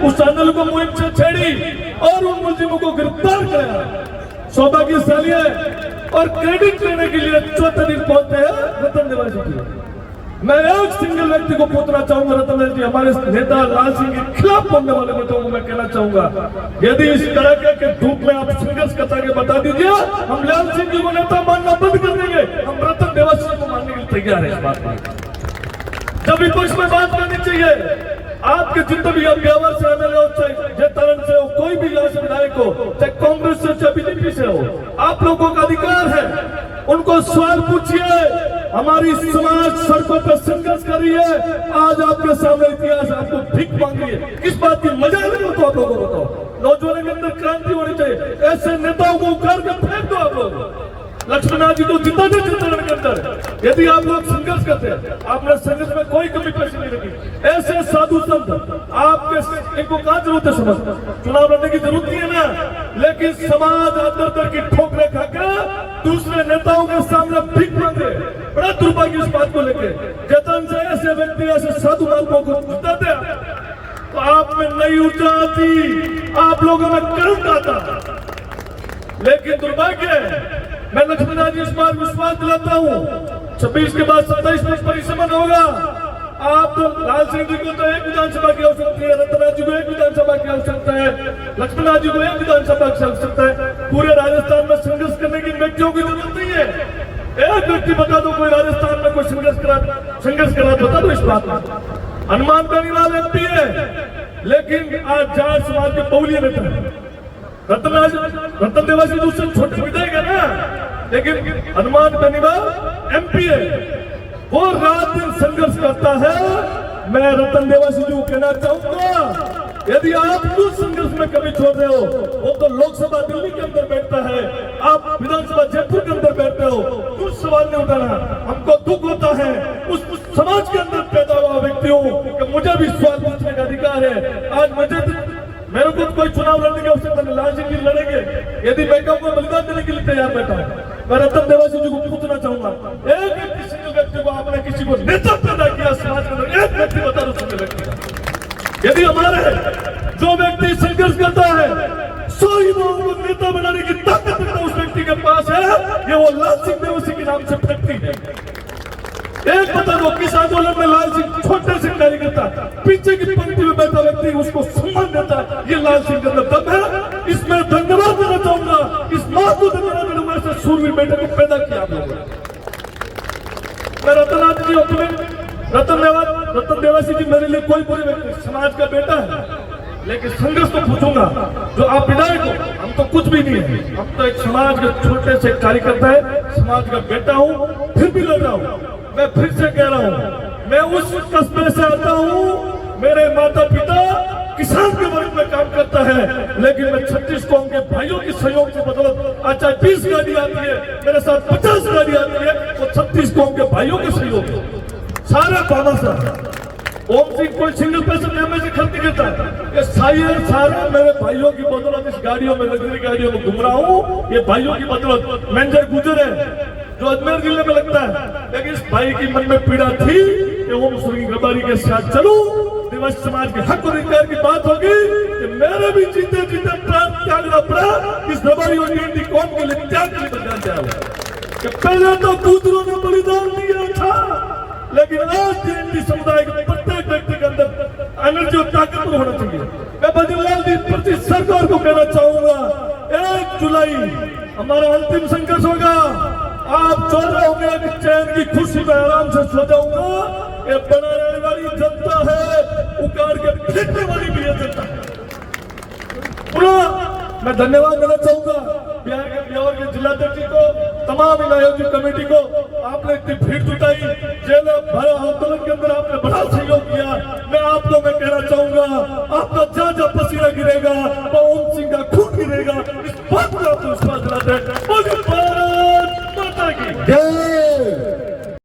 उस चैनल को मुहिम से छेड़ी और उन मुलजिमों को गिरफ्तार किया। सौभाग्यशाली है और क्रेडिट लेने के लिए चौथे दिन पहुंचते हैं रतन देवासी जी। मैं एक सिंगल व्यक्ति को पूछना चाहूंगा, रतन देवासी जी हमारे नेता लाल सिंह के खिलाफ बोलने वाले नेताओं को मैं कहना चाहूंगा, यदि इस तरह के धूप में आप संघर्ष करके बता दीजिए, हम लाल सिंह जी को नेता मानना बंद कर देंगे। हम रतन देवासी को मानने के लिए तैयार है। इस बात में जब विपक्ष में बात करनी चाहिए, आपके जितने भी अभ्यावर से एमएलए हो, चाहे जयतरण से हो, कोई भी यहाँ से विधायक हो, चाहे कांग्रेस से चाहे बीजेपी से हो, आप लोगों का अधिकार है, उनको सवाल पूछिए। हमारी समाज सड़कों पर संघर्ष कर रही है, आज आपके सामने इतिहास आपको भीख मांग रही है, किस बात की मजा नहीं हो तो आप लोगों को बताओ। नौजवानों के अंदर क्रांति होनी चाहिए, ऐसे नेताओं को उखाड़ के फेंक दो आप लोग। लक्ष्मणनाथ जी को जिता दे चित्तौड़गढ़ के अंदर। यदि आप लोग संघर्ष करते हैं, आपने संघर्ष में कोई कमी पेशी नहीं रखी। ऐसे साधु संत आपके इनको कहाँ जरूरत है? समझ चुनाव लड़ने की जरूरत नहीं है ना, लेकिन समाज अंदर की ठोकरें खाकर दूसरे नेताओं के सामने भीख मांगे। बड़ा दुर्भाग्य इस बात को लेकर जतन से ऐसे व्यक्ति ऐसे साधु महात्माओं को जिताते तो आप में नई ऊर्जा आती, आप लोगों में करंट आता। लेकिन दुर्भाग्य है, मैं लक्ष्मणनाथ जी इस बार विश्वास दिलाता हूँ, 26 के बाद 27 में परिसमन होगा। आप तो लाल सिंह जी को तो एक विधानसभा की आवश्यकता है, रतननाथ जी को एक विधानसभा की आवश्यकता है, लक्ष्मणनाथ जी को एक विधानसभा की आवश्यकता है। पूरे राजस्थान में संघर्ष करने की व्यक्तियों की जरूरत नहीं है। एक व्यक्ति बता दो, कोई राजस्थान में कोई संघर्ष करा बता दो। इस बात में हनुमान बेनीवाल एमपी है, लेकिन आज जाट समाज के बहुल्य नेता है। रतन देवासी दूसरे छोटे विधायक है ना, लेकिन हनुमान बेनीवाल एमपी है, वो रात दिन संघर्ष करता है। मैं रतन देवासी जी को कहना चाहूंगा, यदि आप कुछ संघर्ष में कमी छोड़ रहे हो, वो तो लोकसभा दिल्ली के अंदर बैठता है, आप विधानसभा जयपुर के अंदर बैठते हो, कुछ सवाल नहीं उठाना। हमको दुख होता है उस समाज के अंदर पैदा हुआ व्यक्तियों कि मुझे भी सवाल पूछने का अधिकार है। आज मेरे को कोई चुनाव लड़ने की आवश्यकता नहीं, लाल सिंह जी लड़ेंगे। यदि मैं कहूँगा बलिदान देने के लिए तैयार बैठा हूँ। मैं रतन देवासी जी को पूछना चाहूंगा, एक सिंगल व्यक्ति को आपने किसी को नेता पैदा किया समाज के अंदर, एक व्यक्ति बता दो सिंगल व्यक्ति का। यदि हमारे जो व्यक्ति संघर्ष करता है 100 युवाओं को नेता बनाने की ताकत उस व्यक्ति के पास है, ये वो लाल सिंह देवासी के नाम से व्यक्ति है। एक बता दो, किस आंदोलन में लाल सिंह छोटे से कार्यकर्ता पीछे की पंक्ति में बैठा व्यक्ति उसको सम्मान देता है, ये लाल सिंह का दम है। इसमें धन्यवाद देना चाहूंगा, इस मां को धन्यवाद देना, ऐसे सूरवीर बेटे को पैदा किया आप लोगों ने। मैं रतननाथ जी अपने रतन देवासी जी मेरे लिए कोई बुरे व्यक्ति, समाज का बेटा है, लेकिन संघर्ष तो पूछूंगा। जो आप विधायक हो, हम तो कुछ भी नहीं है, हम तो एक समाज के छोटे से कार्यकर्ता है, समाज का बेटा हूँ, फिर भी लड़ रहा हूँ। मैं फिर से कह रहा हूँ, मैं उस कस्बे से आता हूँ, मेरे माता पिता किसान के वर्ग में काम करता है, लेकिन मैं 36 कौम के भाइयों की सहयोग से बदौलत आज 20 गाड़ी आती है, मेरे साथ 50 गाड़ी आती है, वो 36 कौम के भाइयों के सहयोग सारा पाना सर। ओम सिंह कोई सिंगल पैसे में से खर्च करता है, ये सारे मेरे भाइयों की बदौलत इस गाड़ियों में, लग्जरी गाड़ियों में घूम रहा हूँ। ये भाइयों की बदौलत मैंजर गुजर है जो अजमेर जिले में लगता है, लेकिन इस भाई की मन में पीड़ा थी कि ओम सिंह रबारी के साथ चलूं, दिवस समाज के हक और अधिकार की बात होगी कि मेरे भी जीते जीते प्राण त्यागना पड़ा। इस रबारी और डी कौम के लिए त्याग के बलिदान दिया कि पहले तो दूसरों ने बलिदान दिया था, लेकिन आज डी समुदाय के प्रत्येक व्यक्ति के अंदर एनर्जी और ताकत होना चाहिए। मैं भजनलाल जी प्रति सरकार को कहना चाहूंगा, 1 जुलाई हमारा अंतिम संघर्ष होगा। आप चल रहे होंगे कि चैन की खुशी में आराम से सो जाऊंगा, ये बना रहने वाली जनता है, उकार के फेंकने वाली भी ये जनता है। पूरा मैं धन्यवाद देना चाहूंगा बिहार के ब्यावर के जिलाध्यक्ष जी को, तमाम आयोजक कमेटी को। आपने इतनी भीड़ जुटाई, जेल भरा आंदोलन के अंदर आपने बड़ा सहयोग किया। मैं आप लोग कहना चाहूंगा, आपका जहाँ जहाँ पसीना गिरेगा, ओम सिंह का